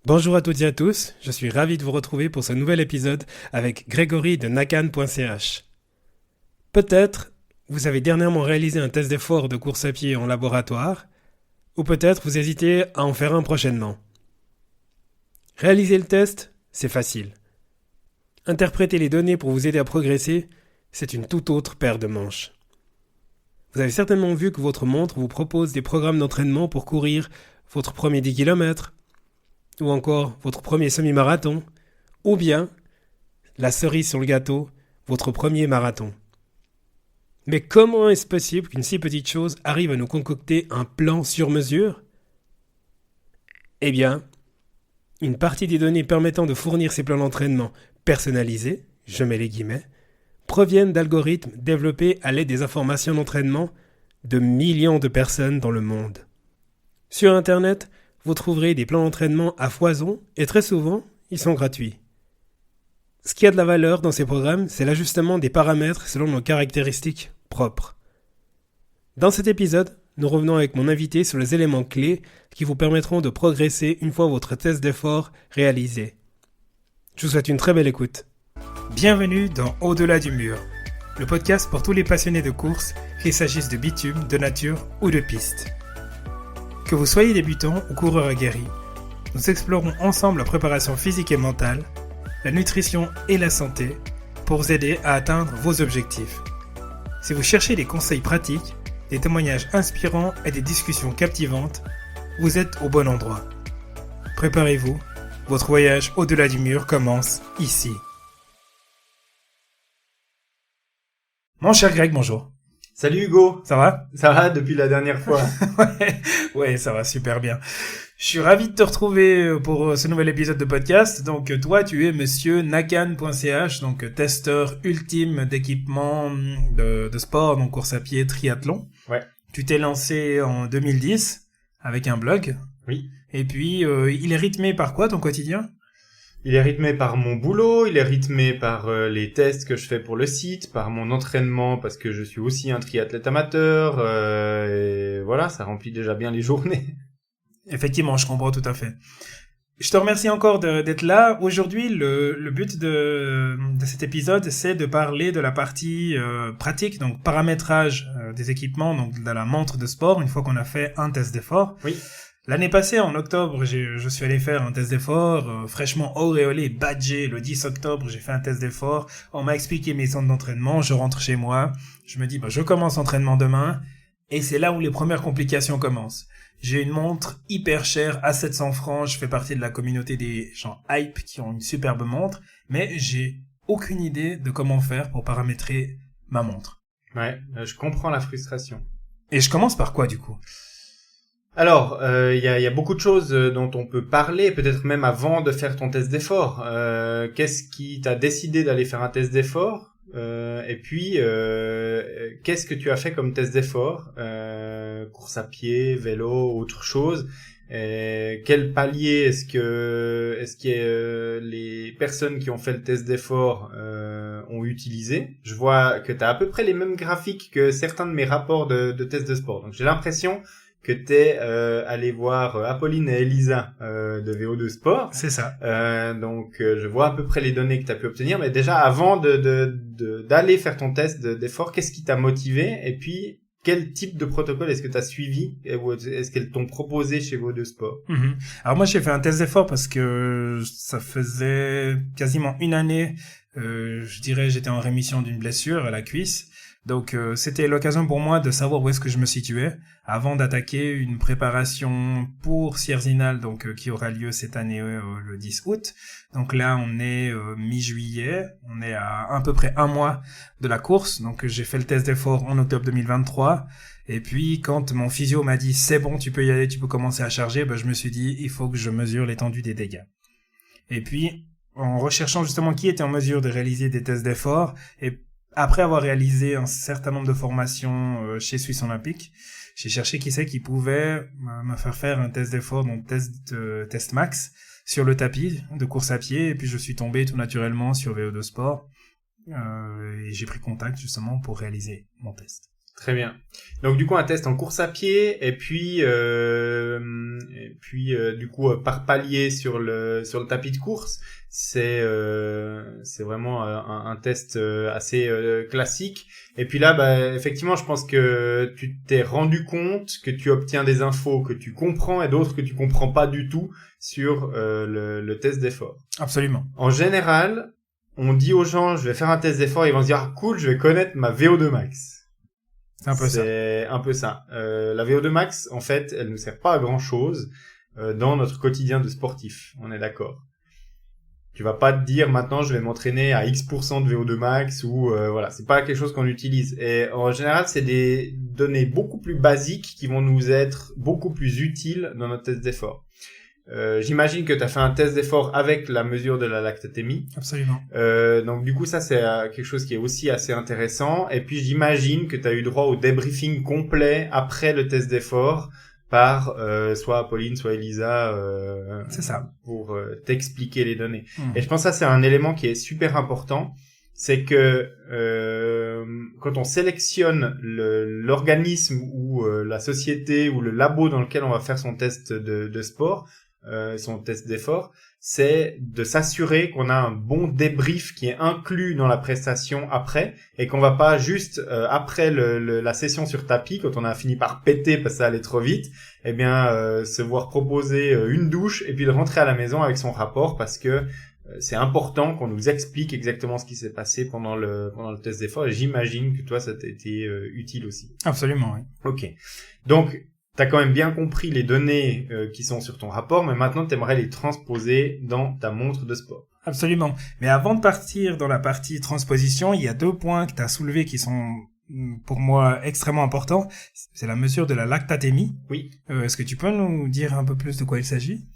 Bonjour à toutes et à tous, je suis ravi de vous retrouver pour ce nouvel épisode avec Grégory de nakan.ch. Peut-être vous avez dernièrement réalisé un test d'effort de course à pied en laboratoire, ou peut-être vous hésitez à en faire un prochainement. Réaliser le test, c'est facile. Interpréter les données pour vous aider à progresser, c'est une toute autre paire de manches. Vous avez certainement vu que votre montre vous propose des programmes d'entraînement pour courir votre premier 10 km, ou encore votre premier semi-marathon, ou bien, la cerise sur le gâteau, votre premier marathon. Mais comment est-ce possible qu'une si petite chose arrive à nous concocter un plan sur mesure ? Eh bien, une partie des données permettant de fournir ces plans d'entraînement personnalisés, je mets les guillemets, proviennent d'algorithmes développés à l'aide des informations d'entraînement de millions de personnes dans le monde. Sur Internet, vous trouverez des plans d'entraînement à foison et très souvent, ils sont gratuits. Ce qui a de la valeur dans ces programmes, c'est l'ajustement des paramètres selon nos caractéristiques propres. Dans cet épisode, nous revenons avec mon invité sur les éléments clés qui vous permettront de progresser une fois votre test d'effort réalisé. Je vous souhaite une très belle écoute. Bienvenue dans Au-delà du mur, le podcast pour tous les passionnés de course, qu'il s'agisse de bitume, de nature ou de piste. Que vous soyez débutant ou coureur aguerri, nous explorons ensemble la préparation physique et mentale, la nutrition et la santé pour vous aider à atteindre vos objectifs. Si vous cherchez des conseils pratiques, des témoignages inspirants et des discussions captivantes, vous êtes au bon endroit. Préparez-vous, votre voyage au-delà du mur commence ici. Mon cher Greg, bonjour. Salut Hugo, Ça va ? ça va depuis la dernière fois? Ouais, ça va super bien. Je suis ravi de te retrouver pour ce nouvel épisode de podcast. Donc toi, tu es monsieur nakan.ch, donc testeur ultime d'équipement de sport, donc course à pied, triathlon. Ouais. Tu t'es lancé en 2010 avec un blog. Oui. Et puis, il est rythmé par quoi ton quotidien ? Il est rythmé par mon boulot, il est rythmé par les tests que je fais pour le site, par mon entraînement parce que je suis aussi un triathlète amateur, et voilà, ça remplit déjà bien les journées. Effectivement, je comprends tout à fait. Je te remercie encore d'être là. Aujourd'hui, le but de cet épisode, c'est de parler de la partie pratique, donc paramétrage des équipements, donc de la montre de sport, une fois qu'on a fait un test d'effort. Oui. L'année passée, en octobre, je suis allé faire un test d'effort, fraîchement auréolé, badgé. Le 10 octobre, j'ai fait un test d'effort. On m'a expliqué mes zones d'entraînement. Je rentre chez moi. Je me dis, je commence l'entraînement demain. Et c'est là où les premières complications commencent. J'ai une montre hyper chère à 700 francs. Je fais partie de la communauté des gens hype qui ont une superbe montre. Mais j'ai aucune idée de comment faire pour paramétrer ma montre. Ouais, je comprends la frustration. Et je commence par quoi, du coup ? Alors, il y a beaucoup de choses dont on peut parler, peut-être même avant de faire ton test d'effort. Qu'est-ce qui t'a décidé d'aller faire un test d'effort ? Et puis, qu'est-ce que tu as fait comme test d'effort ? Course à pied, vélo, autre chose. Quel palier est-ce que les personnes qui ont fait le test d'effort ont utilisé ? Je vois que tu as à peu près les mêmes graphiques que certains de mes rapports de test de sport. Donc j'ai l'impression que t'es allé voir Apolline et Elisa de VO2 Sport. C'est ça. Donc je vois à peu près les données que tu as pu obtenir, mais déjà avant d'aller faire ton test d'effort, qu'est-ce qui t'a motivé et puis quel type de protocole est-ce que tu as suivi ou est-ce qu'elles t'ont proposé chez VO2 Sport? Alors moi j'ai fait un test d'effort parce que ça faisait quasiment une année, je dirais j'étais en rémission d'une blessure à la cuisse. Donc c'était l'occasion pour moi de savoir où est-ce que je me situais avant d'attaquer une préparation pour Sierzinal, donc qui aura lieu cette année le 10 août. Donc là on est mi-juillet, on est à peu près un mois de la course. Donc j'ai fait le test d'effort en octobre 2023. Et puis quand mon physio m'a dit c'est bon, tu peux y aller, tu peux commencer à charger, je me suis dit il faut que je mesure l'étendue des dégâts. Et puis en recherchant justement qui était en mesure de réaliser des tests d'effort et après avoir réalisé un certain nombre de formations chez Suisse Olympique, j'ai cherché qui c'est qui pouvait me faire un test d'effort, donc test max, sur le tapis de course à pied. Et puis je suis tombé tout naturellement sur VO2 Sport et j'ai pris contact justement pour réaliser mon test. Très bien. Donc du coup un test en course à pied et puis du coup par palier sur le tapis de course, c'est vraiment un test assez classique. Et puis là effectivement, je pense que tu t'es rendu compte que tu obtiens des infos que tu comprends et d'autres que tu comprends pas du tout sur le test d'effort. Absolument. En général, on dit aux gens je vais faire un test d'effort, ils vont se dire ah, cool, je vais connaître ma VO2 max. C'est un peu ça. C'est un peu ça. La VO2 max, en fait, elle ne sert pas à grand chose dans notre quotidien de sportif. On est d'accord. Tu vas pas te dire maintenant je vais m'entraîner à X% de VO2 max ou voilà, c'est pas quelque chose qu'on utilise. Et en général, c'est des données beaucoup plus basiques qui vont nous être beaucoup plus utiles dans notre test d'effort. J'imagine que tu as fait un test d'effort avec la mesure de la lactatémie. Absolument. Donc du coup ça c'est quelque chose qui est aussi assez intéressant. Et puis j'imagine que tu as eu droit au débriefing complet après le test d'effort par soit Apolline, soit Elisa C'est ça. pour t'expliquer les données. Et je pense que ça c'est un élément qui est super important. C'est que quand on sélectionne l'organisme ou la société ou le labo dans lequel on va faire son test de sport, son test d'effort, c'est de s'assurer qu'on a un bon débrief qui est inclus dans la prestation après et qu'on va pas juste après la session sur tapis, quand on a fini par péter parce que ça allait trop vite, eh bien se voir proposer une douche et puis de rentrer à la maison avec son rapport parce que c'est important qu'on nous explique exactement ce qui s'est passé pendant le test d'effort et j'imagine que toi ça t'a été utile aussi. Absolument, oui. Ok. Donc t'as quand même bien compris les données qui sont sur ton rapport, mais maintenant t'aimerais les transposer dans ta montre de sport. Absolument. Mais avant de partir dans la partie transposition, il y a 2 points que tu as soulevés qui sont pour moi extrêmement importants. C'est la mesure de la lactatémie. Oui. Est-ce que tu peux nous dire un peu plus de quoi il s'agit ?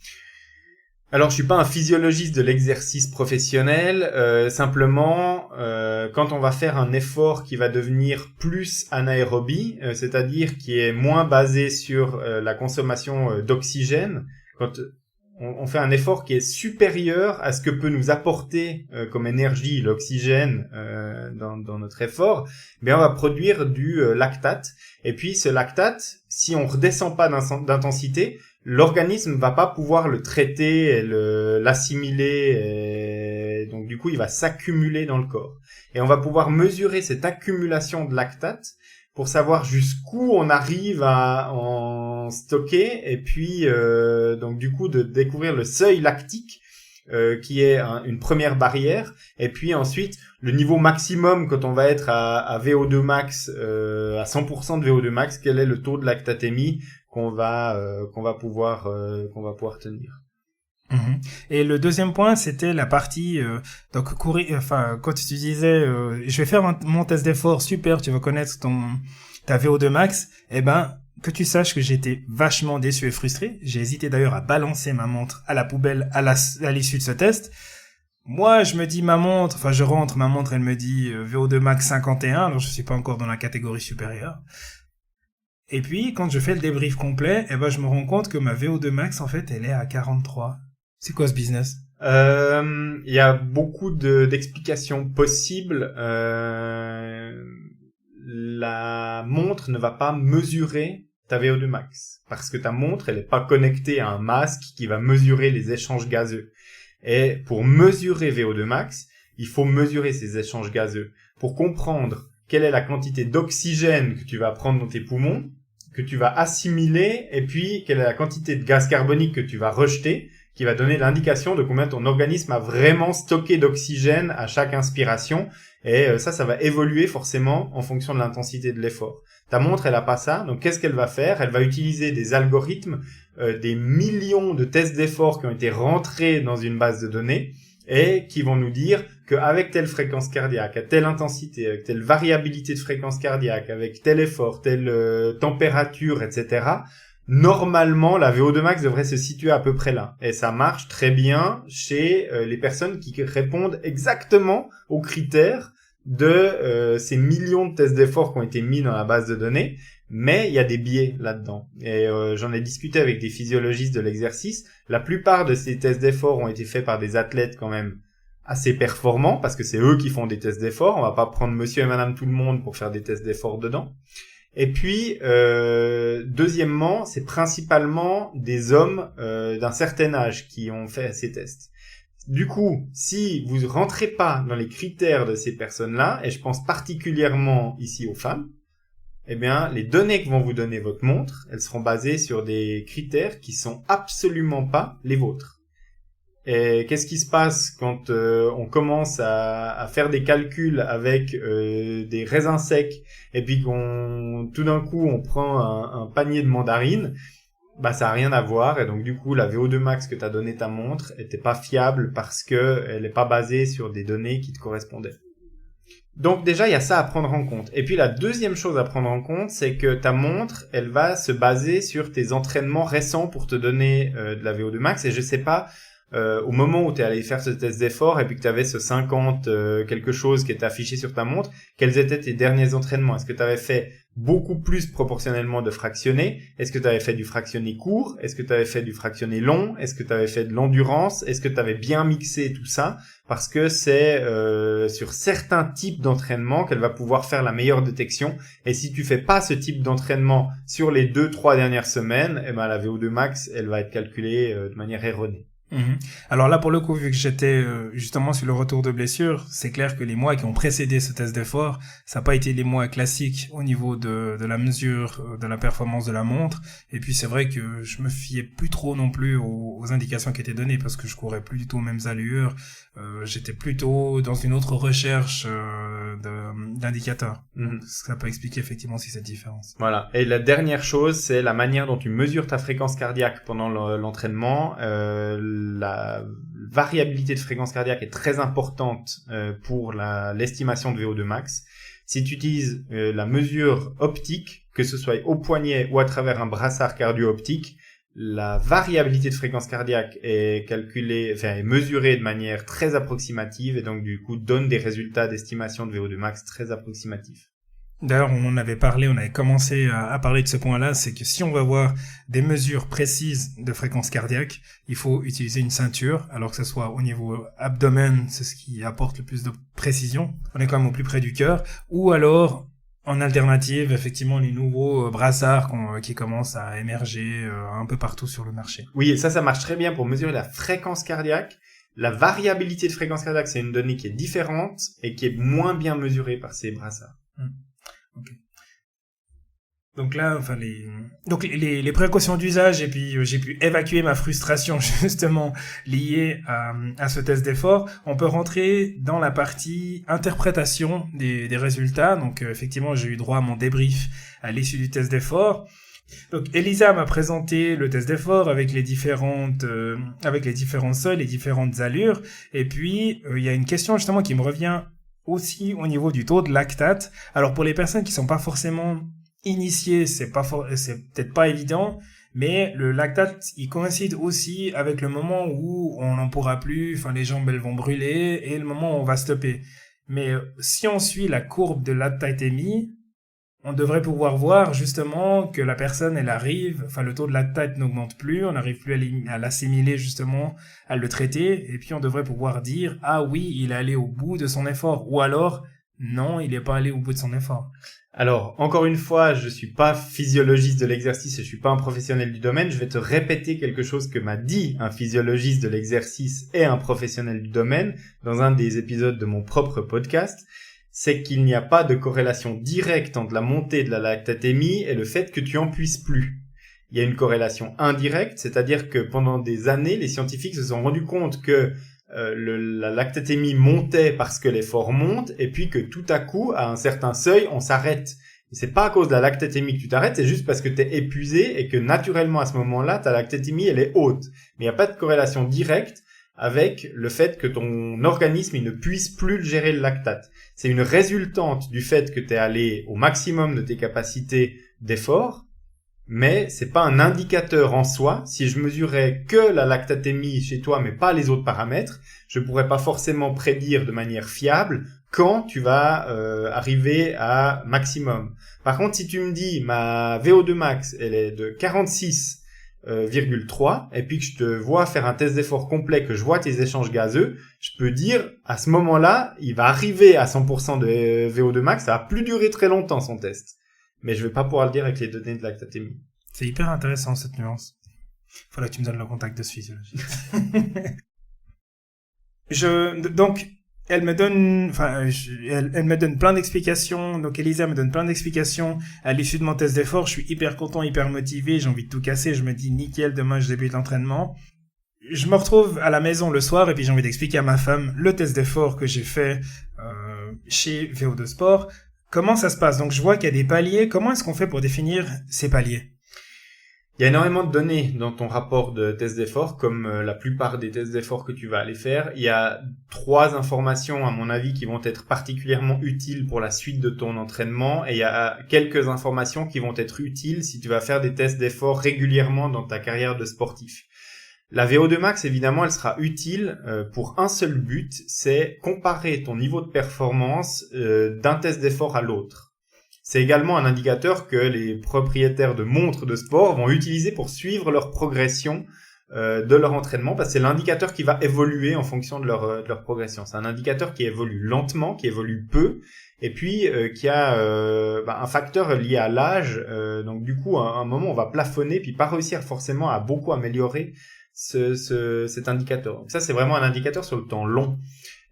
Alors, je suis pas un physiologiste de l'exercice professionnel. Simplement, quand on va faire un effort qui va devenir plus anaérobie, c'est-à-dire qui est moins basé sur la consommation d'oxygène, quand on fait un effort qui est supérieur à ce que peut nous apporter comme énergie l'oxygène dans notre effort, bien on va produire du lactate. Et puis ce lactate, si on redescend pas d'intensité, l'organisme va pas pouvoir le traiter et l'assimiler, et donc du coup il va s'accumuler dans le corps. Et on va pouvoir mesurer cette accumulation de lactate pour savoir jusqu'où on arrive à en stocker, et puis donc du coup de découvrir le seuil lactique qui est une première barrière, et puis ensuite le niveau maximum quand on va être à VO2 max, à 100% de VO2 max, quel est le taux de lactatémie qu'on va pouvoir tenir. Et le deuxième point, c'était la partie donc courir. Enfin, quand tu disais, je vais faire mon test d'effort, super, tu vas connaître ta VO2 max. Eh ben, que tu saches que j'étais vachement déçu et frustré. J'ai hésité d'ailleurs à balancer ma montre à la poubelle à l'issue de ce test. Moi, je me dis ma montre, elle me dit VO2 max 51, alors je suis pas encore dans la catégorie supérieure. Et puis, quand je fais le débrief complet, eh ben, je me rends compte que ma VO2 max, en fait, elle est à 43. C'est quoi ce business? Il y a beaucoup d'explications possibles. La montre ne va pas mesurer ta VO2 max parce que ta montre, elle est pas connectée à un masque qui va mesurer les échanges gazeux. Et pour mesurer VO2 max, il faut mesurer ces échanges gazeux pour comprendre quelle est la quantité d'oxygène que tu vas prendre dans tes poumons, que tu vas assimiler, et puis quelle est la quantité de gaz carbonique que tu vas rejeter, qui va donner l'indication de combien ton organisme a vraiment stocké d'oxygène à chaque inspiration. Et ça va évoluer forcément en fonction de l'intensité de l'effort. Ta montre, elle a pas ça, donc qu'est-ce qu'elle va faire? Elle va utiliser des algorithmes, des millions de tests d'effort qui ont été rentrés dans une base de données et qui vont nous dire qu'avec telle fréquence cardiaque, à telle intensité, avec telle variabilité de fréquence cardiaque, avec tel effort, telle température, etc., normalement, la VO2 max devrait se situer à peu près là. Et ça marche très bien chez les personnes qui répondent exactement aux critères de ces millions de tests d'effort qui ont été mis dans la base de données. Mais il y a des biais là-dedans. Et j'en ai discuté avec des physiologistes de l'exercice. La plupart de ces tests d'effort ont été faits par des athlètes quand même assez performants, parce que c'est eux qui font des tests d'effort. On va pas prendre monsieur et madame tout le monde pour faire des tests d'effort dedans. Et puis, deuxièmement, c'est principalement des hommes d'un certain âge qui ont fait ces tests. Du coup, si vous rentrez pas dans les critères de ces personnes-là, et je pense particulièrement ici aux femmes, eh bien, les données que vont vous donner votre montre, elles seront basées sur des critères qui sont absolument pas les vôtres. Et qu'est-ce qui se passe quand on commence à faire des calculs avec des raisins secs et puis tout d'un coup on prend un panier de mandarines? Bah ça a rien à voir, et donc du coup la VO2 max que t'as donné ta montre était pas fiable parce que elle est pas basée sur des données qui te correspondaient. Donc déjà il y a ça à prendre en compte. Et puis la deuxième chose à prendre en compte, c'est que ta montre, elle va se baser sur tes entraînements récents pour te donner de la VO2 max. Et je sais pas, au moment où tu es allé faire ce test d'effort et puis que tu avais ce 50 quelque chose qui était affiché sur ta montre, quels étaient tes derniers entraînements? Est-ce que tu avais fait beaucoup plus proportionnellement de fractionné? Est-ce que tu avais fait du fractionné court? Est-ce que tu avais fait du fractionné long? Est-ce que tu avais fait de l'endurance? Est-ce que tu avais bien mixé tout ça? Parce que c'est sur certains types d'entraînement qu'elle va pouvoir faire la meilleure détection. Et si tu fais pas ce type d'entraînement sur les 2-3 dernières semaines, eh ben la VO2 max, elle va être calculée de manière erronée. Alors là, pour le coup, vu que j'étais justement sur le retour de blessure, c'est clair que les mois qui ont précédé ce test d'effort, ça n'a pas été les mois classiques au niveau de la mesure de la performance de la montre. Et puis c'est vrai que je me fiais plus trop non plus aux indications qui étaient données parce que je courais plus du tout aux mêmes allures. J'étais plutôt dans une autre recherche d'indicateurs. Ça peut expliquer effectivement aussi cette différence. Voilà. Et la dernière chose, c'est la manière dont tu mesures ta fréquence cardiaque pendant l'entraînement. La variabilité de fréquence cardiaque est très importante pour l'estimation de VO2 max. Si tu utilises la mesure optique, que ce soit au poignet ou à travers un brassard cardio-optique, la variabilité de fréquence cardiaque est est mesurée de manière très approximative et donc du coup donne des résultats d'estimation de VO2 max très approximatifs. D'ailleurs, on en avait parlé, on avait commencé à parler de ce point-là, c'est que si on veut avoir des mesures précises de fréquence cardiaque, il faut utiliser une ceinture, alors que ce soit au niveau abdomen, c'est ce qui apporte le plus de précision, on est quand même au plus près du cœur, ou alors, en alternative, effectivement, les nouveaux brassards qui commencent à émerger un peu partout sur le marché. Oui, et ça marche très bien pour mesurer la fréquence cardiaque. La variabilité de fréquence cardiaque, c'est une donnée qui est différente et qui est moins bien mesurée par ces brassards. Okay. Donc là, enfin les précautions d'usage, et puis j'ai pu évacuer ma frustration justement liée à ce test d'effort. On peut rentrer dans la partie interprétation des résultats. Donc effectivement, j'ai eu droit à mon débrief à l'issue du test d'effort. Donc Elisa m'a présenté le test d'effort avec les différents seuils, les différentes allures. Et puis il y a une question justement qui me revient aussi au niveau du taux de lactate. Alors pour les personnes qui sont pas forcément initiées, c'est peut-être pas évident, mais le lactate, il coïncide aussi avec le moment où on n'en pourra plus, enfin les jambes elles vont brûler, et le moment où on va stopper. Mais si on suit la courbe de lactatémie, on devrait pouvoir voir justement que la personne, elle arrive, enfin le taux de lactate n'augmente plus, on n'arrive plus à l'assimiler justement, à le traiter, et puis on devrait pouvoir dire « Ah oui, il est allé au bout de son effort », ou alors « Non, il n'est pas allé au bout de son effort ». Alors, encore une fois, je suis pas physiologiste de l'exercice et je suis pas un professionnel du domaine. Je vais te répéter quelque chose que m'a dit un physiologiste de l'exercice et un professionnel du domaine dans un des épisodes de mon propre podcast. C'est qu'il n'y a pas de corrélation directe entre la montée de la lactatémie et le fait que tu en puisses plus. Il y a une corrélation indirecte, c'est-à-dire que pendant des années, les scientifiques se sont rendus compte que la lactatémie montait parce que l'effort monte, et puis que tout à coup, à un certain seuil, on s'arrête. Et c'est pas à cause de la lactatémie que tu t'arrêtes, c'est juste parce que t'es épuisé et que naturellement à ce moment-là, ta lactatémie elle est haute. Mais il n'y a pas de corrélation directe avec le fait que ton organisme il ne puisse plus gérer le lactate. C'est une résultante du fait que tu es allé au maximum de tes capacités d'effort, mais c'est pas un indicateur en soi. Si je mesurais que la lactatémie chez toi, mais pas les autres paramètres, je pourrais pas forcément prédire de manière fiable quand tu vas arriver à maximum. Par contre, si tu me dis ma VO2 max, elle est de 46,3 et puis que je te vois faire un test d'effort complet, que je vois tes échanges gazeux, je peux dire à ce moment-là, il va arriver à 100% de VO2 max, ça va plus durer très longtemps son test. mais je vais pas pouvoir le dire avec les données de lactatémie. C'est hyper intéressant cette nuance. Faudrait que tu me donnes le contact de ce physiologiste. Donc, elle me donne plein d'explications. Donc, Elisa me donne plein d'explications à l'issue de mon test d'effort. Je suis hyper content, hyper motivé. J'ai envie de tout casser. Je me dis, nickel, demain, je débute l'entraînement. Je me retrouve à la maison le soir et puis j'ai envie d'expliquer à ma femme le test d'effort que j'ai fait chez VO2 Sport. Comment ça se passe? Donc, je vois qu'il y a des paliers. Comment est-ce qu'on fait pour définir ces paliers? Il y a énormément de données dans ton rapport de test d'effort, comme la plupart des tests d'effort que tu vas aller faire. Il y a 3 informations, à mon avis, qui vont être particulièrement utiles pour la suite de ton entraînement. Et il y a quelques informations qui vont être utiles si tu vas faire des tests d'effort régulièrement dans ta carrière de sportif. La VO2 max, évidemment, elle sera utile pour un seul but, c'est comparer ton niveau de performance d'un test d'effort à l'autre. C'est également un indicateur que les propriétaires de montres de sport vont utiliser pour suivre leur progression de leur entraînement, parce que c'est l'indicateur qui va évoluer en fonction de leur progression. C'est un indicateur qui évolue lentement, qui évolue peu, et puis qui a un facteur lié à l'âge. Donc du coup, à un moment, on va plafonner, puis pas réussir forcément à beaucoup améliorer cet indicateur. Donc ça, c'est vraiment un indicateur sur le temps long.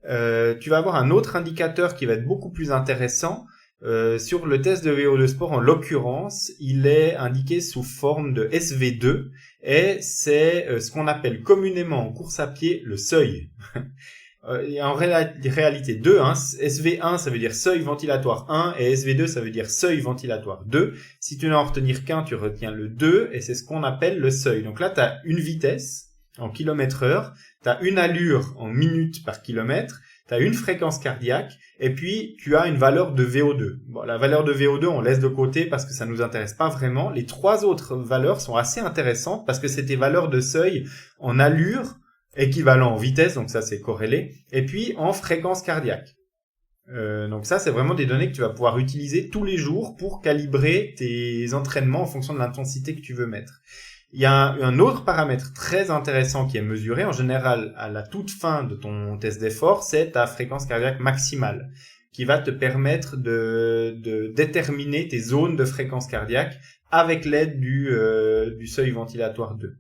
Tu vas avoir un autre indicateur qui va être beaucoup plus intéressant. Sur le test de VO2 Sport, en l'occurrence, il est indiqué sous forme de SV2 et c'est ce qu'on appelle communément en course à pied le seuil. En réalité 2, hein, SV1 ça veut dire seuil ventilatoire 1 et SV2 ça veut dire seuil ventilatoire 2. Si tu n'en retenir qu'un, tu retiens le 2 et c'est ce qu'on appelle le seuil. Donc là, tu as une vitesse en km/h, tu as une allure en minutes par kilomètre, tu as une fréquence cardiaque et puis tu as une valeur de VO2. Bon, la valeur de VO2, on laisse de côté parce que ça nous intéresse pas vraiment. Les 3 autres valeurs sont assez intéressantes parce que c'est tes valeurs de seuil en allure, équivalent en vitesse, donc ça c'est corrélé, et puis en fréquence cardiaque. Donc ça c'est vraiment des données que tu vas pouvoir utiliser tous les jours pour calibrer tes entraînements en fonction de l'intensité que tu veux mettre. Il y a un autre paramètre très intéressant qui est mesuré en général à la toute fin de ton test d'effort, c'est ta fréquence cardiaque maximale, qui va te permettre de déterminer tes zones de fréquence cardiaque avec l'aide du seuil ventilatoire 2.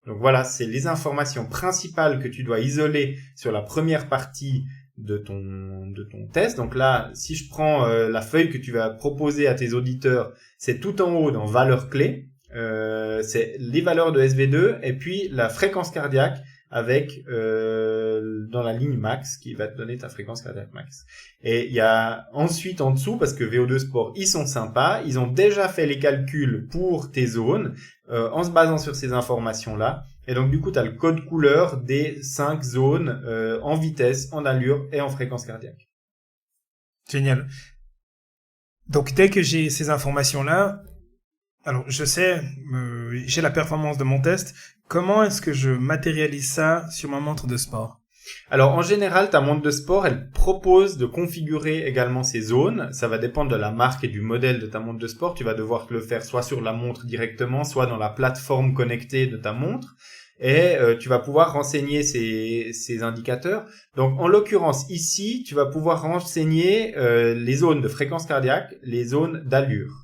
Donc voilà, c'est les informations principales que tu dois isoler sur la première partie de ton test. Donc là, si je prends la feuille que tu vas proposer à tes auditeurs, c'est tout en haut dans valeurs clés. C'est les valeurs de SV2 et puis la fréquence cardiaque avec dans la ligne max qui va te donner ta fréquence cardiaque max. Et il y a ensuite en dessous, parce que VO2 Sport, ils sont sympas, ils ont déjà fait les calculs pour tes zones en se basant sur ces informations-là. Et donc du coup, tu as le code couleur des 5 zones en vitesse, en allure et en fréquence cardiaque. Génial. Donc dès que j'ai ces informations-là, alors je sais, j'ai la performance de mon test. Comment est-ce que je matérialise ça sur ma montre de sport? Alors en général, ta montre de sport, elle propose de configurer également ces zones. Ça va dépendre de la marque et du modèle de ta montre de sport. Tu vas devoir le faire soit sur la montre directement, soit dans la plateforme connectée de ta montre. Et tu vas pouvoir renseigner ces indicateurs. Donc en l'occurrence ici, tu vas pouvoir renseigner les zones de fréquence cardiaque, les zones d'allure.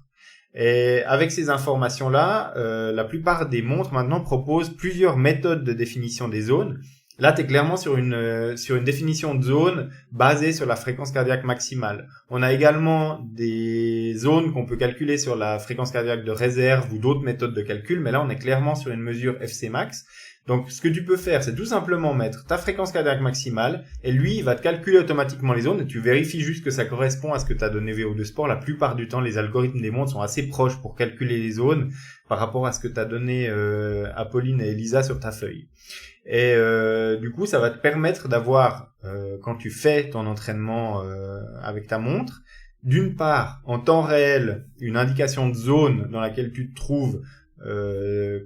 Et avec ces informations-là, la plupart des montres maintenant proposent plusieurs méthodes de définition des zones. Là, tu es clairement sur une définition de zone basée sur la fréquence cardiaque maximale. On a également des zones qu'on peut calculer sur la fréquence cardiaque de réserve ou d'autres méthodes de calcul, mais là, on est clairement sur une mesure FC max. Donc, ce que tu peux faire, c'est tout simplement mettre ta fréquence cardiaque maximale et lui, il va te calculer automatiquement les zones et tu vérifies juste que ça correspond à ce que tu as donné VO2 Sport. La plupart du temps, les algorithmes des montres sont assez proches pour calculer les zones par rapport à ce que tu as donné à Pauline et Elisa sur ta feuille. Et du coup, ça va te permettre d'avoir, quand tu fais ton entraînement avec ta montre, d'une part, en temps réel, une indication de zone dans laquelle tu te trouves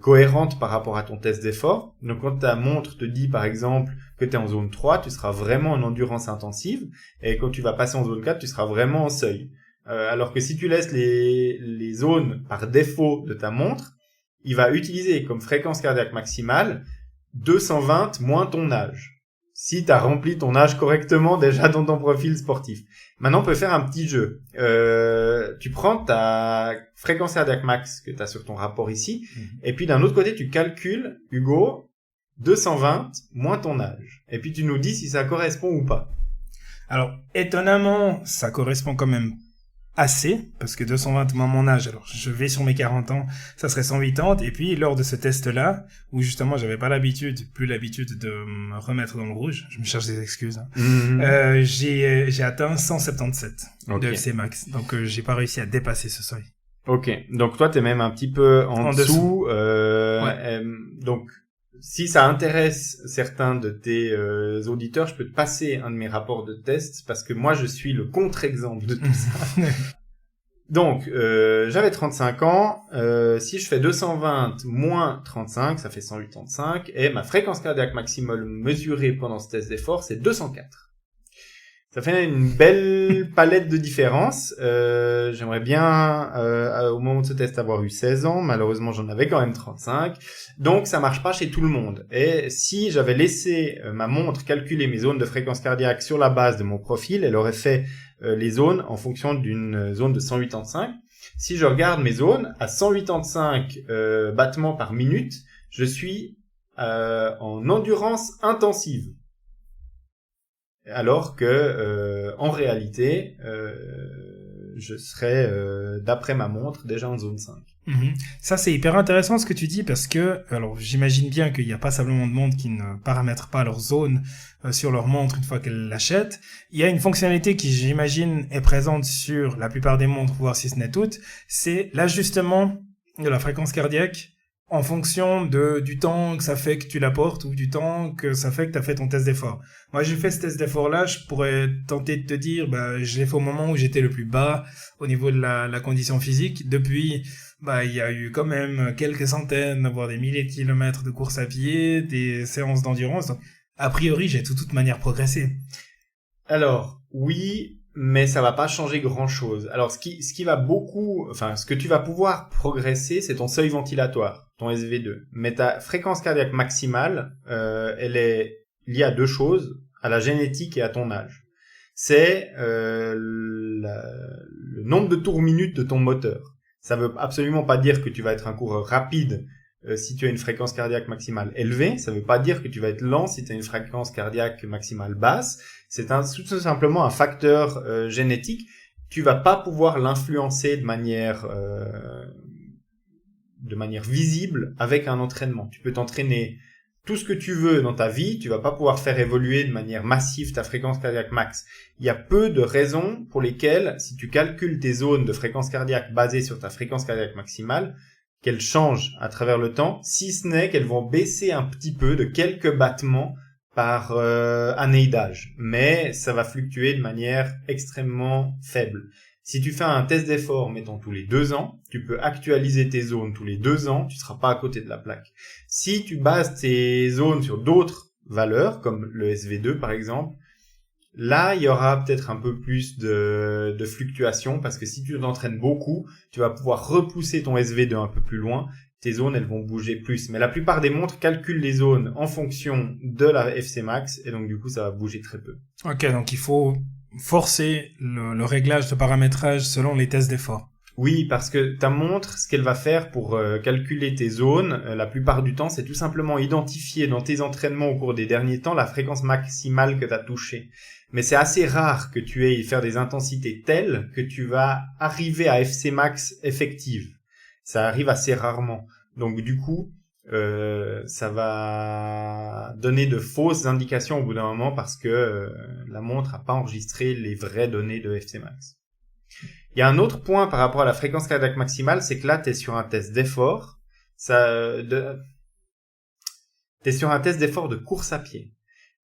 cohérente par rapport à ton test d'effort. Donc quand ta montre te dit par exemple que tu es en zone 3, tu seras vraiment en endurance intensive, et quand tu vas passer en zone 4, tu seras vraiment en seuil. Alors que si tu laisses les zones par défaut de ta montre, il va utiliser comme fréquence cardiaque maximale 220 moins ton âge. si t'as rempli ton âge correctement déjà dans ton profil sportif. Maintenant, on peut faire un petit jeu. Tu prends ta fréquence cardiaque max que t'as sur ton rapport ici, et puis d'un autre côté, tu calcules, Hugo, 220 moins ton âge. Et puis tu nous dis si ça correspond ou pas. Alors, étonnamment, ça correspond quand même assez, parce que 220 moins mon âge, alors je vais sur mes 40 ans, ça serait 180, et puis lors de ce test-là, où justement j'avais pas plus l'habitude de me remettre dans le rouge, je me cherche des excuses, hein. J'ai atteint 177 de FC max, donc j'ai pas réussi à dépasser ce seuil. Ok, donc toi t'es même un petit peu en dessous. Ouais. Donc si ça intéresse certains de tes auditeurs, je peux te passer un de mes rapports de test parce que moi je suis le contre-exemple de tout ça. Donc j'avais 35 ans, si je fais 220 moins 35, ça fait 185 et ma fréquence cardiaque maximale mesurée pendant ce test d'effort, c'est 204. Ça fait une belle palette de différences. J'aimerais bien, au moment de ce test, avoir eu 16 ans. Malheureusement, j'en avais quand même 35. Donc, ça marche pas chez tout le monde. Et si j'avais laissé ma montre calculer mes zones de fréquence cardiaque sur la base de mon profil, elle aurait fait les zones en fonction d'une zone de 185. Si je regarde mes zones, à 185 battements par minute, je suis en endurance intensive. Alors que en réalité je serais d'après ma montre déjà en zone 5. Ça c'est hyper intéressant ce que tu dis parce que alors j'imagine bien qu'il n'y a pas simplement de monde qui ne paramètrent pas leur zone sur leur montre une fois qu'elles l'achètent. Il y a une fonctionnalité qui j'imagine est présente sur la plupart des montres, voire si ce n'est toutes, c'est l'ajustement de la fréquence cardiaque en fonction du temps que ça fait que tu la portes ou du temps que ça fait que tu as fait ton test d'effort. Moi, j'ai fait ce test d'effort-là, je pourrais tenter de te dire, je l'ai fait au moment où j'étais le plus bas au niveau de la condition physique. Depuis, il y a eu quand même quelques centaines, voire des milliers de kilomètres de course à pied, des séances d'endurance. Donc, a priori, j'ai de toute manière progressé. Alors, oui, mais ça va pas changer grand-chose. Alors, ce qui va beaucoup, enfin, ce que tu vas pouvoir progresser, c'est ton seuil ventilatoire, ton SV2. Mais ta fréquence cardiaque maximale, elle est liée à deux choses, à la génétique et à ton âge. C'est le nombre de tours minutes de ton moteur. Ça veut absolument pas dire que tu vas être un coureur rapide si tu as une fréquence cardiaque maximale élevée. Ça veut pas dire que tu vas être lent si tu as une fréquence cardiaque maximale basse. C'est tout simplement un facteur génétique. Tu vas pas pouvoir l'influencer de manière visible avec un entraînement. Tu peux t'entraîner tout ce que tu veux dans ta vie, tu vas pas pouvoir faire évoluer de manière massive ta fréquence cardiaque max. Il y a peu de raisons pour lesquelles, si tu calcules tes zones de fréquence cardiaque basées sur ta fréquence cardiaque maximale, qu'elles changent à travers le temps, si ce n'est qu'elles vont baisser un petit peu de quelques battements par année d'âge. Mais ça va fluctuer de manière extrêmement faible. Si tu fais un test d'effort, mettons tous les 2 ans, tu peux actualiser tes zones tous les 2 ans, tu seras pas à côté de la plaque. Si tu bases tes zones sur d'autres valeurs, comme le SV2 par exemple, là, il y aura peut-être un peu plus de fluctuations, parce que si tu t'entraînes beaucoup, tu vas pouvoir repousser ton SV2 un peu plus loin, tes zones, elles vont bouger plus. Mais la plupart des montres calculent les zones en fonction de la FC Max, et donc du coup, ça va bouger très peu. Ok, donc il faut forcer le réglage de paramétrage selon les tests d'effort. Oui, parce que ta montre, ce qu'elle va faire pour calculer tes zones, la plupart du temps, c'est tout simplement identifier dans tes entraînements au cours des derniers temps la fréquence maximale que tu as touchée. Mais c'est assez rare que tu aies faire des intensités telles que tu vas arriver à FC max effective. Ça arrive assez rarement. Donc du coup, ça va donner de fausses indications au bout d'un moment parce que la montre n'a pas enregistré les vraies données de FC max. Il y a un autre point par rapport à la fréquence cardiaque maximale, c'est que là, tu es sur un test d'effort. T'es sur un test d'effort de course à pied.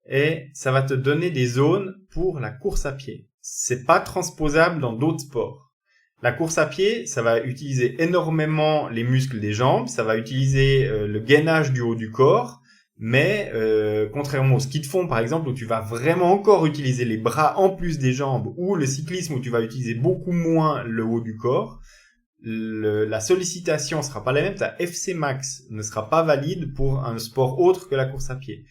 Et ça va te donner des zones pour la course à pied. C'est pas transposable dans d'autres sports. La course à pied, ça va utiliser énormément les muscles des jambes, ça va utiliser le gainage du haut du corps, mais contrairement au ski de fond par exemple, où tu vas vraiment encore utiliser les bras en plus des jambes, ou le cyclisme où tu vas utiliser beaucoup moins le haut du corps, la sollicitation sera pas la même, ta FC max ne sera pas valide pour un sport autre que la course à pied.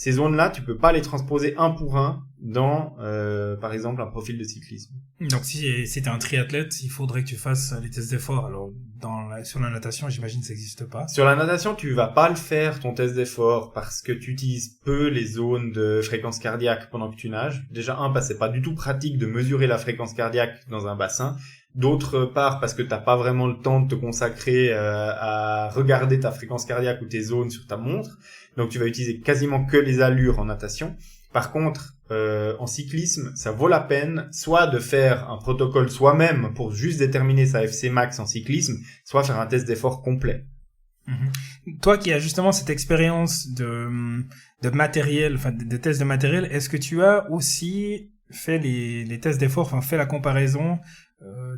Ces zones-là, tu peux pas les transposer un pour un dans, par exemple, un profil de cyclisme. Donc si t'es un triathlète, il faudrait que tu fasses les tests d'effort. Alors sur la natation, j'imagine que ça n'existe pas. Sur la natation, tu vas pas le faire ton test d'effort parce que tu utilises peu les zones de fréquence cardiaque pendant que tu nages. Déjà parce que c'est pas du tout pratique de mesurer la fréquence cardiaque dans un bassin. D'autre part parce que t'as pas vraiment le temps de te consacrer à regarder ta fréquence cardiaque ou tes zones sur ta montre. Donc tu vas utiliser quasiment que les allures en natation. Par contre, en cyclisme, ça vaut la peine soit de faire un protocole soi-même pour juste déterminer sa FC max en cyclisme, soit faire un test d'effort complet. Toi qui as justement cette expérience de matériel, enfin de tests de matériel, est-ce que tu as aussi fait les tests d'effort, enfin fait la comparaison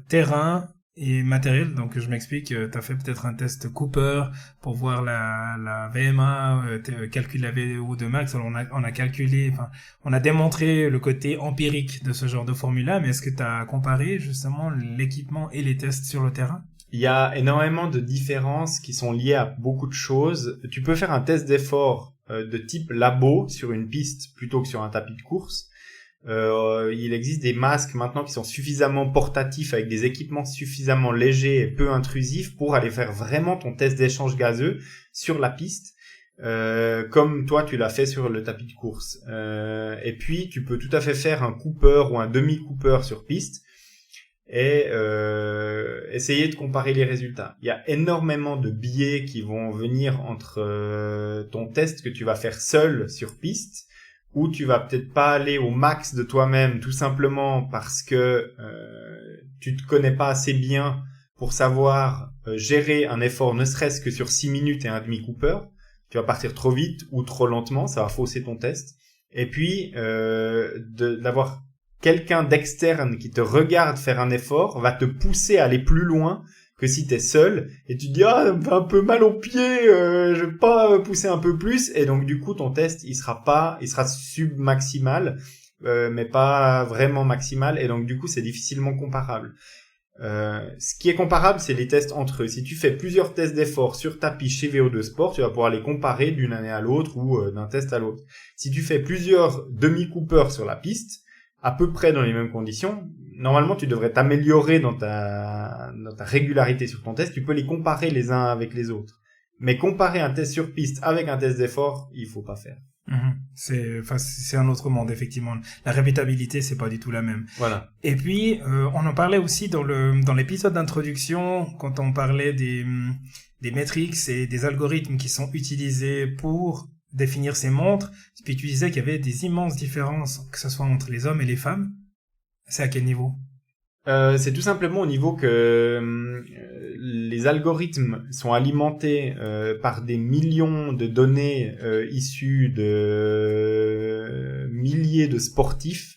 terrain et matériel? Donc je m'explique, tu as fait peut-être un test Cooper pour voir la VMA, calculer la VO2 max. Alors on a calculé, enfin on a démontré le côté empirique de ce genre de formule-là, mais est-ce que tu as comparé justement l'équipement et les tests sur le terrain? Il y a énormément de différences qui sont liées à beaucoup de choses. Tu peux faire un test d'effort de type labo sur une piste plutôt que sur un tapis de course. Il existe des masques maintenant qui sont suffisamment portatifs avec des équipements suffisamment légers et peu intrusifs pour aller faire vraiment ton test d'échange gazeux sur la piste, comme toi tu l'as fait sur le tapis de course. Et puis tu peux tout à fait faire un Cooper ou un demi-Cooper sur piste et essayer de comparer les résultats. Il y a énormément de biais qui vont venir entre ton test que tu vas faire seul sur piste, où tu vas peut-être pas aller au max de toi-même tout simplement parce que tu te connais pas assez bien pour savoir gérer un effort ne serait-ce que sur 6 minutes et un demi-Cooper. Tu vas partir trop vite ou trop lentement, ça va fausser ton test. Et puis d'avoir quelqu'un d'externe qui te regarde faire un effort va te pousser à aller plus loin que si t'es seul et tu te dis ça me fait un peu mal aux pieds, je vais pas pousser un peu plus, et donc du coup ton test il sera submaximal mais pas vraiment maximal, et donc du coup c'est difficilement comparable. Ce qui est comparable, c'est les tests entre eux. Si tu fais plusieurs tests d'effort sur tapis chez VO2 Sport, tu vas pouvoir les comparer d'une année à l'autre ou d'un test à l'autre. Si tu fais plusieurs demi-coupeurs sur la piste, à peu près dans les mêmes conditions, normalement tu devrais t'améliorer dans ta régularité sur ton test. Tu peux les comparer les uns avec les autres, mais comparer un test sur piste avec un test d'effort, il faut pas faire. C'est un autre monde, effectivement. La répétabilité, c'est pas du tout la même. Voilà. Et puis on en parlait aussi dans l'épisode d'introduction, quand on parlait des métriques et des algorithmes qui sont utilisés pour définir ces montres. Puis tu disais qu'il y avait des immenses différences, que ce soit entre les hommes et les femmes. C'est à quel niveau? C'est tout simplement au niveau que les algorithmes sont alimentés par des millions de données issues de milliers de sportifs,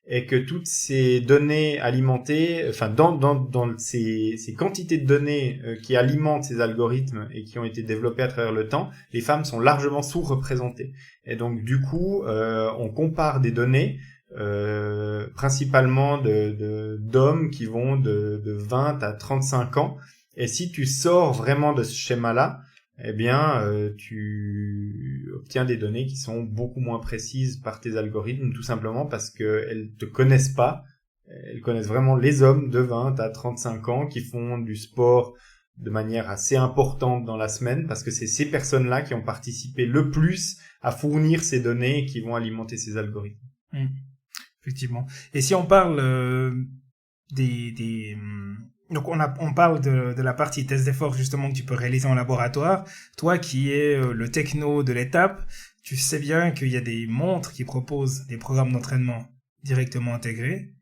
et que toutes ces données alimentées, enfin dans ces quantités de données qui alimentent ces algorithmes et qui ont été développées à travers le temps, les femmes sont largement sous-représentées. Et donc du coup, on compare des données principalement d'hommes qui vont de 20 à 35 ans. Et si tu sors vraiment de ce schéma-là, eh bien, tu obtiens des données qui sont beaucoup moins précises par tes algorithmes, tout simplement parce qu'elles te connaissent pas. Elles connaissent vraiment les hommes de 20 à 35 ans qui font du sport de manière assez importante dans la semaine, parce que c'est ces personnes-là qui ont participé le plus à fournir ces données qui vont alimenter ces algorithmes. Effectivement. Et si on parle donc on parle de la partie test d'effort justement que tu peux réaliser en laboratoire. Toi qui es le techno de l'étape, tu sais bien qu'il y a des montres qui proposent des programmes d'entraînement directement intégrés.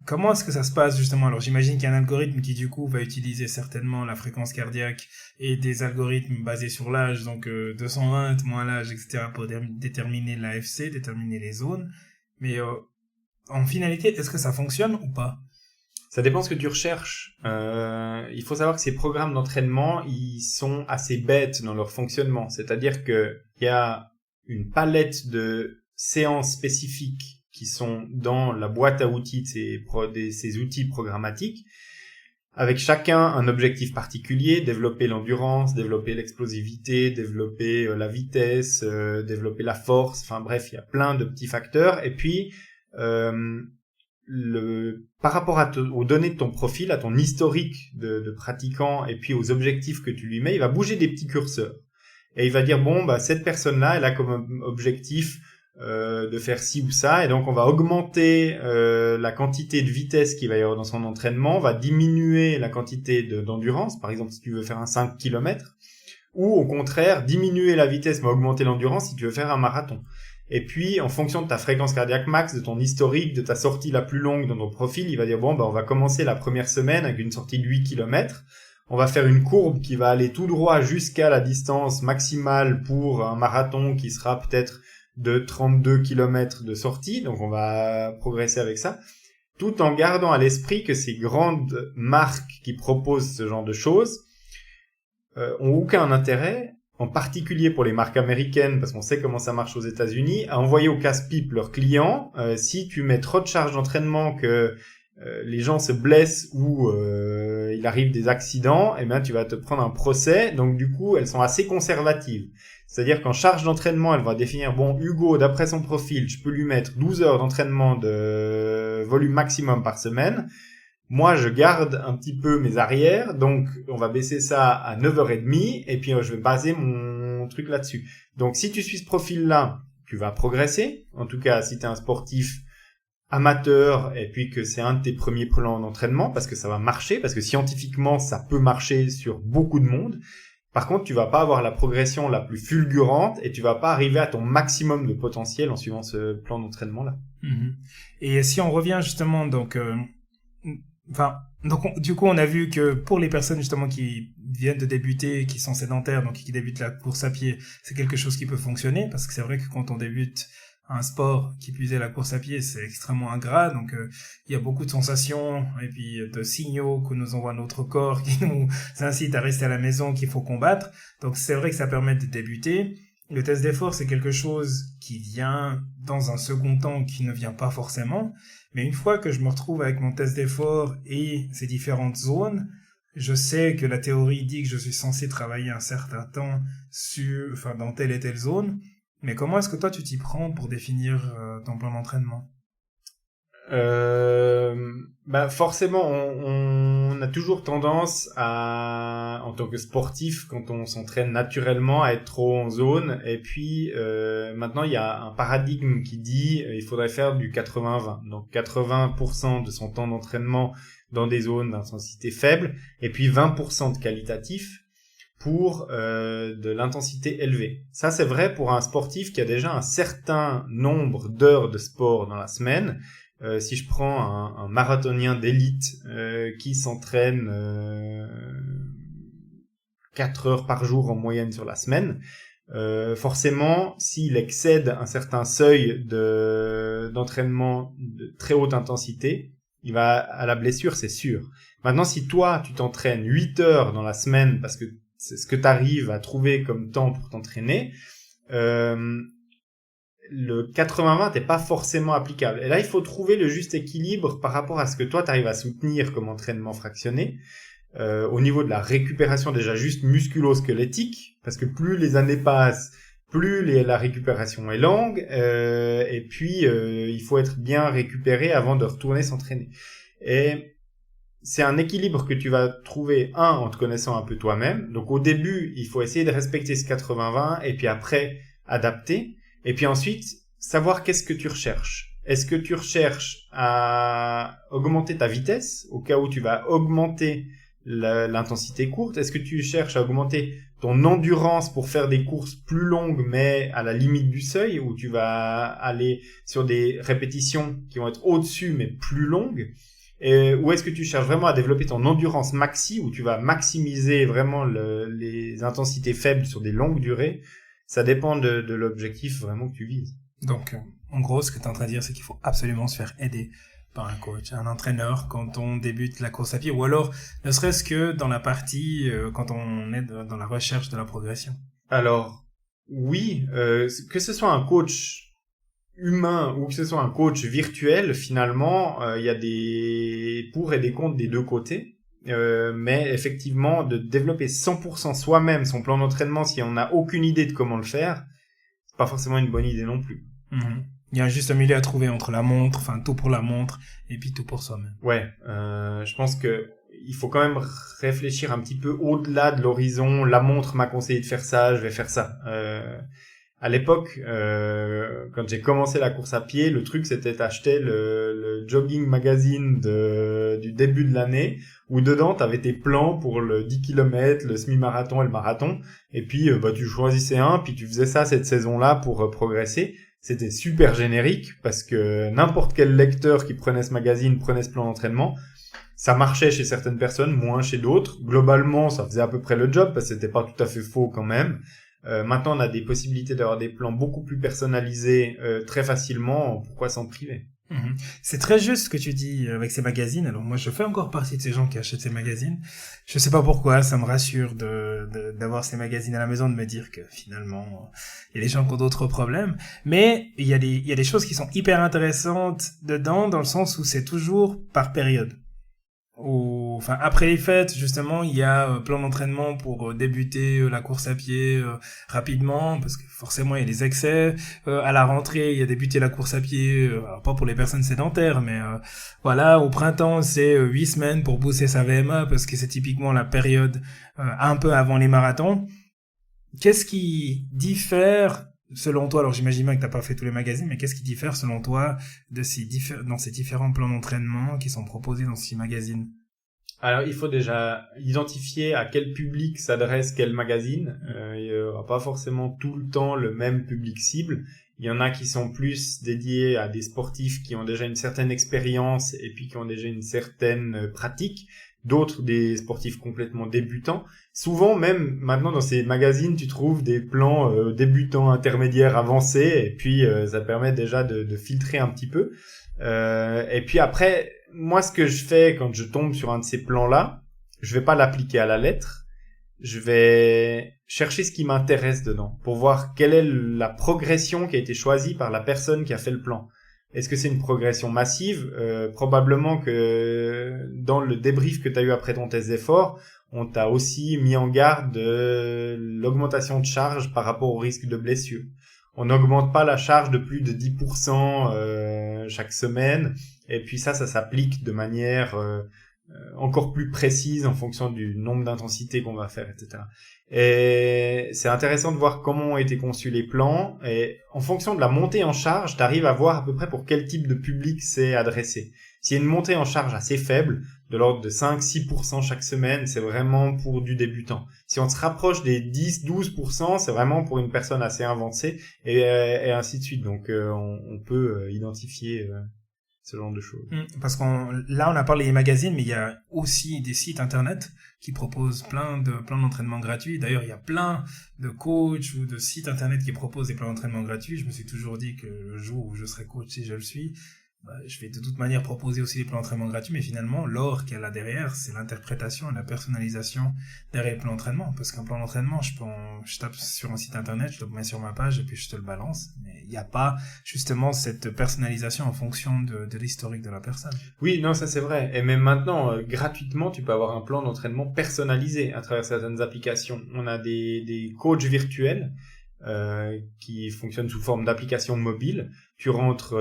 Comment est-ce que ça se passe justement? Alors j'imagine qu'il y a un algorithme qui du coup va utiliser certainement la fréquence cardiaque et des algorithmes basés sur l'âge, donc 220 moins l'âge, etc. pour déterminer l'AFC, déterminer les zones. Mais en finalité, est-ce que ça fonctionne ou pas? Ça dépend ce que tu recherches. Il faut savoir que ces programmes d'entraînement, ils sont assez bêtes dans leur fonctionnement. C'est-à-dire que il y a une palette de séances spécifiques qui sont dans la boîte à outils de ces outils programmatiques. avec chacun un objectif particulier, développer l'endurance, développer l'explosivité, développer la vitesse, développer la force, enfin bref, il y a plein de petits facteurs. Et puis, par rapport aux données de ton profil, à ton historique de pratiquant et puis aux objectifs que tu lui mets, il va bouger des petits curseurs. Et il va dire, bon, bah cette personne-là, elle a comme objectif de faire ci ou ça, et donc on va augmenter la quantité de vitesse qu'il va y avoir dans son entraînement, on va diminuer la quantité d'endurance, par exemple si tu veux faire un 5 km, ou au contraire diminuer la vitesse mais augmenter l'endurance si tu veux faire un marathon. Et puis en fonction de ta fréquence cardiaque max, de ton historique, de ta sortie la plus longue dans ton profil, il va dire bon bah on va commencer la première semaine avec une sortie de 8 km, on va faire une courbe qui va aller tout droit jusqu'à la distance maximale pour un marathon qui sera peut-être de 32 km de sortie, donc on va progresser avec ça, tout en gardant à l'esprit que ces grandes marques qui proposent ce genre de choses ont aucun intérêt, en particulier pour les marques américaines, parce qu'on sait comment ça marche aux États-Unis, à envoyer au casse-pipe leurs clients. Si tu mets trop de charges d'entraînement, que les gens se blessent ou il arrive des accidents, eh ben tu vas te prendre un procès. Donc du coup, elles sont assez conservatives. C'est-à-dire qu'en charge d'entraînement, elle va définir, bon, Hugo, d'après son profil, je peux lui mettre 12 heures d'entraînement de volume maximum par semaine. Moi, je garde un petit peu mes arrières, donc on va baisser ça à 9h30, et puis je vais baser mon truc là-dessus. Donc si tu suis ce profil-là, tu vas progresser. En tout cas, si tu es un sportif amateur, et puis que c'est un de tes premiers plans d'entraînement, parce que ça va marcher, parce que scientifiquement, ça peut marcher sur beaucoup de monde. Par contre, tu vas pas avoir la progression la plus fulgurante et tu vas pas arriver à ton maximum de potentiel en suivant ce plan d'entraînement-là. Mm-hmm. Et si on revient justement, donc du coup, on a vu que pour les personnes justement qui viennent de débuter, qui sont sédentaires, donc qui débutent la course à pied, c'est quelque chose qui peut fonctionner, parce que c'est vrai que quand on débute un sport, qui plus est la course à pied, c'est extrêmement ingrat, donc il y a beaucoup de sensations et puis de signaux que nous envoie notre corps qui nous incitent à rester à la maison, qu'il faut combattre. Donc c'est vrai que ça permet de débuter. Le test d'effort, c'est quelque chose qui vient dans un second temps, qui ne vient pas forcément. Mais une fois que je me retrouve avec mon test d'effort et ces différentes zones, je sais que la théorie dit que je suis censé travailler un certain temps dans telle et telle zone. Mais comment est-ce que toi tu t'y prends pour définir ton plan d'entraînement ? Forcément, on a toujours tendance en tant que sportif, quand on s'entraîne naturellement, à être trop en zone. Et puis maintenant, il y a un paradigme qui dit il faudrait faire du 80-20. Donc 80% de son temps d'entraînement dans des zones d'intensité faible, et puis 20% de qualitatif pour de l'intensité élevée. Ça, c'est vrai pour un sportif qui a déjà un certain nombre d'heures de sport dans la semaine. Si je prends un marathonien d'élite qui s'entraîne 4 heures par jour en moyenne sur la semaine, forcément, s'il excède un certain seuil d'entraînement de très haute intensité, il va à la blessure, c'est sûr. Maintenant, si toi, tu t'entraînes 8 heures dans la semaine parce que c'est ce que tu arrives à trouver comme temps pour t'entraîner, le 80-20 n'est pas forcément applicable. Et là, il faut trouver le juste équilibre par rapport à ce que toi, tu arrives à soutenir comme entraînement fractionné, au niveau de la récupération déjà juste musculo-squelettique, parce que plus les années passent, plus la récupération est longue, et puis il faut être bien récupéré avant de retourner s'entraîner. Et c'est un équilibre que tu vas trouver, en te connaissant un peu toi-même. Donc au début, il faut essayer de respecter ce 80-20 et puis après adapter. Et puis ensuite, savoir qu'est-ce que tu recherches. Est-ce que tu recherches à augmenter ta vitesse au cas où tu vas augmenter l'intensité courte? Est-ce que tu cherches à augmenter ton endurance pour faire des courses plus longues mais à la limite du seuil, où tu vas aller sur des répétitions qui vont être au-dessus mais plus longues? Ou est-ce que tu cherches vraiment à développer ton endurance maxi, où tu vas maximiser vraiment les intensités faibles sur des longues durées? Ça dépend de l'objectif vraiment que tu vises. Donc, en gros, ce que tu es en train de dire, c'est qu'il faut absolument se faire aider par un coach, un entraîneur quand on débute la course à pied, ou alors ne serait-ce que dans la partie quand on est dans la recherche de la progression. Alors, oui, que ce soit un coach humain ou que ce soit un coach virtuel, finalement, il y a des pour et des contre des deux côtés. mais effectivement, de développer 100% soi-même son plan d'entraînement si on n'a aucune idée de comment le faire, c'est pas forcément une bonne idée non plus. Il y a juste un milieu à trouver entre la montre, enfin tout pour la montre, et puis tout pour soi-même. Ouais, je pense que il faut quand même réfléchir un petit peu au-delà de l'horizon. La montre m'a conseillé de faire ça, je vais faire ça. À l'époque, quand j'ai commencé la course à pied, le truc c'était d'acheter le jogging magazine du début de l'année, où dedans t'avais tes plans pour le 10 km, le semi-marathon et le marathon, et puis tu choisissais un, puis tu faisais ça cette saison-là pour progresser. C'était super générique parce que n'importe quel lecteur qui prenait ce magazine prenait ce plan d'entraînement. Ça marchait chez certaines personnes, moins chez d'autres. Globalement, ça faisait à peu près le job parce que c'était pas tout à fait faux quand même. Maintenant, on a des possibilités d'avoir des plans beaucoup plus personnalisés très facilement. Pourquoi s'en priver? C'est très juste ce que tu dis avec ces magazines. Alors moi, je fais encore partie de ces gens qui achètent ces magazines. Je sais pas pourquoi, ça me rassure d'avoir ces magazines à la maison, de me dire que finalement, il y a des gens qui ont d'autres problèmes. Mais il y a des choses qui sont hyper intéressantes dedans, dans le sens où c'est toujours par période. Enfin, après les fêtes, justement, il y a plan d'entraînement pour débuter la course à pied rapidement, parce que forcément il y a des excès. À la rentrée, il y a débuté la course à pied, alors pas pour les personnes sédentaires, mais voilà, au printemps, c'est 8 semaines pour booster sa VMA, parce que c'est typiquement la période un peu avant les marathons. Qu'est-ce qui diffère selon toi, alors j'imagine bien que t'as pas fait tous les magazines, mais qu'est-ce qui diffère selon toi de dans ces différents plans d'entraînement qui sont proposés dans ces magazines? Alors, il faut déjà identifier à quel public s'adresse quel magazine. Il y aura pas forcément tout le temps le même public cible. Il y en a qui sont plus dédiés à des sportifs qui ont déjà une certaine expérience et puis qui ont déjà une certaine pratique. D'autres, des sportifs complètement débutants. Souvent, même maintenant dans ces magazines, tu trouves des plans débutants, intermédiaires, avancés, et puis ça permet déjà de filtrer un petit peu. Et puis après, moi, ce que je fais quand je tombe sur un de ces plans-là, je vais pas l'appliquer à la lettre. Je vais chercher ce qui m'intéresse dedans pour voir quelle est la progression qui a été choisie par la personne qui a fait le plan. Est-ce que c'est une progression massive? Probablement que dans le débrief que tu as eu après ton test d'effort, on t'a aussi mis en garde de l'augmentation de charge par rapport au risque de blessure. On n'augmente pas la charge de plus de 10% chaque semaine. Et puis ça s'applique de manière encore plus précise en fonction du nombre d'intensités qu'on va faire, etc. Et c'est intéressant de voir comment ont été conçus les plans. Et en fonction de la montée en charge, tu arrives à voir à peu près pour quel type de public c'est adressé. S'il y a une montée en charge assez faible, de l'ordre de 5-6% chaque semaine, c'est vraiment pour du débutant. Si on se rapproche des 10-12%, c'est vraiment pour une personne assez avancée, et ainsi de suite. Donc on peut identifier ce genre de choses. Parce là on a parlé des magazines, mais il y a aussi des sites internet qui proposent plein d'entraînements gratuits. D'ailleurs, il y a plein de coachs ou de sites internet qui proposent des plans d'entraînement gratuits. Je me suis toujours dit que le jour où je serai coach, si je le suis, je vais de toute manière proposer aussi des plans d'entraînement gratuits, mais finalement, l'or qu'il y a là derrière, c'est l'interprétation et la personnalisation derrière le plan d'entraînement. Parce qu'un plan d'entraînement, je tape sur un site internet, je le mets sur ma page et puis je te le balance. Mais il n'y a pas justement cette personnalisation en fonction de l'historique de la personne. Oui, non, ça c'est vrai. Et même maintenant, gratuitement, tu peux avoir un plan d'entraînement personnalisé à travers certaines applications. On a des coachs virtuels qui fonctionnent sous forme d'application mobile. Tu rentres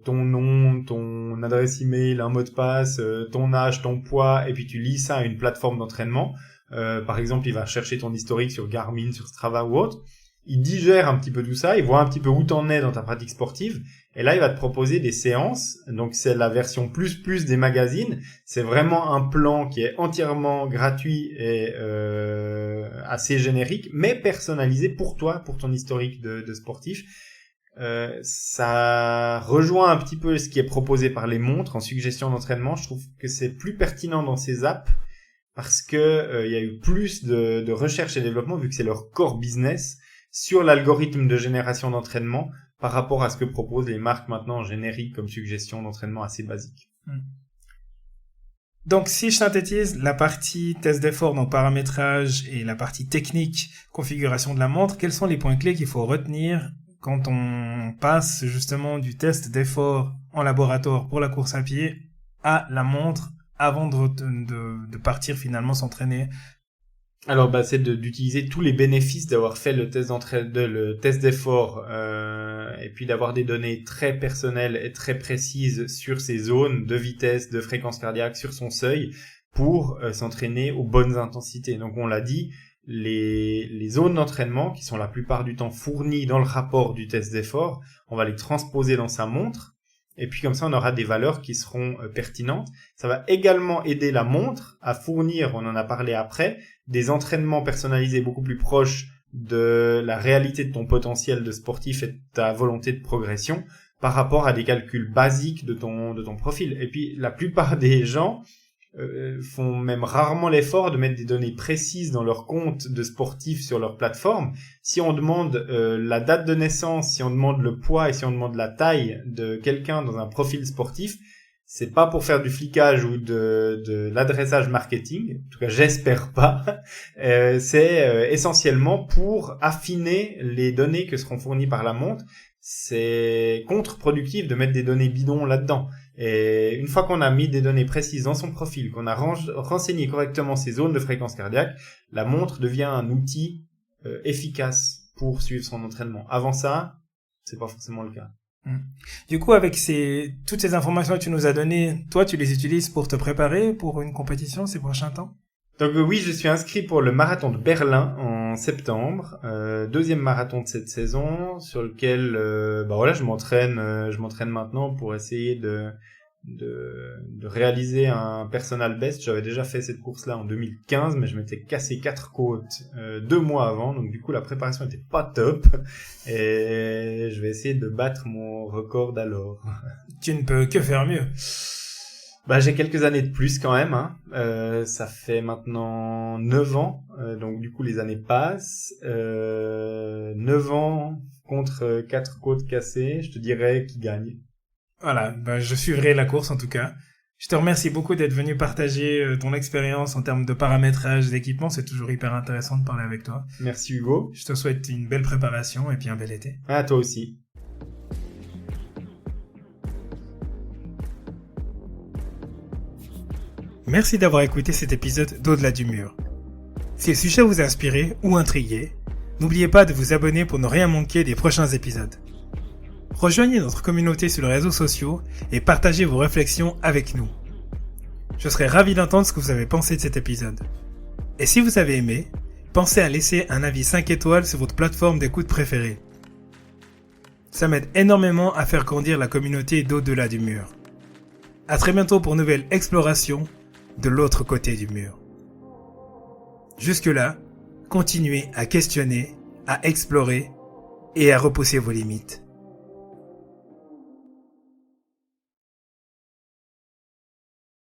ton nom, ton adresse email, un mot de passe, ton âge, ton poids, et puis tu lis ça à une plateforme d'entraînement. Par exemple, il va chercher ton historique sur Garmin, sur Strava ou autre. Il digère un petit peu tout ça, il voit un petit peu où t'en es dans ta pratique sportive, et là il va te proposer des séances. Donc c'est la version plus des magazines. C'est vraiment un plan qui est entièrement gratuit et assez générique, mais personnalisé pour toi, pour ton historique de sportif. Ça rejoint un petit peu ce qui est proposé par les montres en suggestion d'entraînement. Je trouve que c'est plus pertinent dans ces apps parce que il y a eu plus de recherche et développement, vu que c'est leur core business, sur l'algorithme de génération d'entraînement par rapport à ce que proposent les marques maintenant en générique comme suggestion d'entraînement assez basique. Donc, si je synthétise la partie test d'effort, donc paramétrage, et la partie technique, configuration de la montre, quels sont les points clés qu'il faut retenir quand on passe justement du test d'effort en laboratoire pour la course à pied à la montre avant de partir finalement s'entraîner? Alors, c'est d'utiliser tous les bénéfices d'avoir fait le test d'effort, et puis d'avoir des données très personnelles et très précises sur ses zones de vitesse, de fréquence cardiaque, sur son seuil, pour s'entraîner aux bonnes intensités. Donc, on l'a dit, les zones d'entraînement, qui sont la plupart du temps fournies dans le rapport du test d'effort, on va les transposer dans sa montre. Et puis comme ça, on aura des valeurs qui seront pertinentes. Ça va également aider la montre à fournir, on en a parlé après, des entraînements personnalisés beaucoup plus proches de la réalité de ton potentiel de sportif et de ta volonté de progression par rapport à des calculs basiques de ton profil. Et puis la plupart des gens font même rarement l'effort de mettre des données précises dans leur compte de sportif sur leur plateforme. Si on demande la date de naissance, si on demande le poids et si on demande la taille de quelqu'un dans un profil sportif, c'est pas pour faire du flicage ou de l'adressage marketing, en tout cas j'espère pas, c'est essentiellement pour affiner les données que seront fournies par la montre. C'est contre-productif de mettre des données bidons là-dedans. Et une fois qu'on a mis des données précises dans son profil, qu'on a renseigné correctement ses zones de fréquence cardiaque, la montre devient un outil efficace pour suivre son entraînement. Avant ça, c'est pas forcément le cas. Du coup, avec toutes ces informations que tu nous as données, toi, tu les utilises pour te préparer pour une compétition ces prochains temps? Donc oui, je suis inscrit pour le marathon de Berlin en septembre, deuxième marathon de cette saison, sur lequel je m'entraîne maintenant pour essayer de réaliser un personal best. J'avais déjà fait cette course-là en 2015, mais je m'étais cassé 4 côtes 2 mois avant, donc du coup la préparation était pas top, et je vais essayer de battre mon record d'alors. Tu ne peux que faire mieux. J'ai quelques années de plus quand même, hein. Ça fait maintenant 9 ans, donc du coup les années passent. 9 ans contre 4 côtes cassées, je te dirais qui gagne. Voilà, je suivrai la course en tout cas. Je te remercie beaucoup d'être venu partager ton expérience en termes de paramétrage d'équipement, c'est toujours hyper intéressant de parler avec toi. Merci Hugo. Je te souhaite une belle préparation et puis un bel été. À toi aussi. Merci d'avoir écouté cet épisode d'Au-delà du mur. Si le sujet vous a inspiré ou intrigué, n'oubliez pas de vous abonner pour ne rien manquer des prochains épisodes. Rejoignez notre communauté sur les réseaux sociaux et partagez vos réflexions avec nous. Je serai ravi d'entendre ce que vous avez pensé de cet épisode. Et si vous avez aimé, pensez à laisser un avis 5 étoiles sur votre plateforme d'écoute préférée. Ça m'aide énormément à faire grandir la communauté d'Au-delà du mur. À très bientôt pour une nouvelle exploration de l'autre côté du mur. Jusque-là, continuez à questionner, à explorer et à repousser vos limites.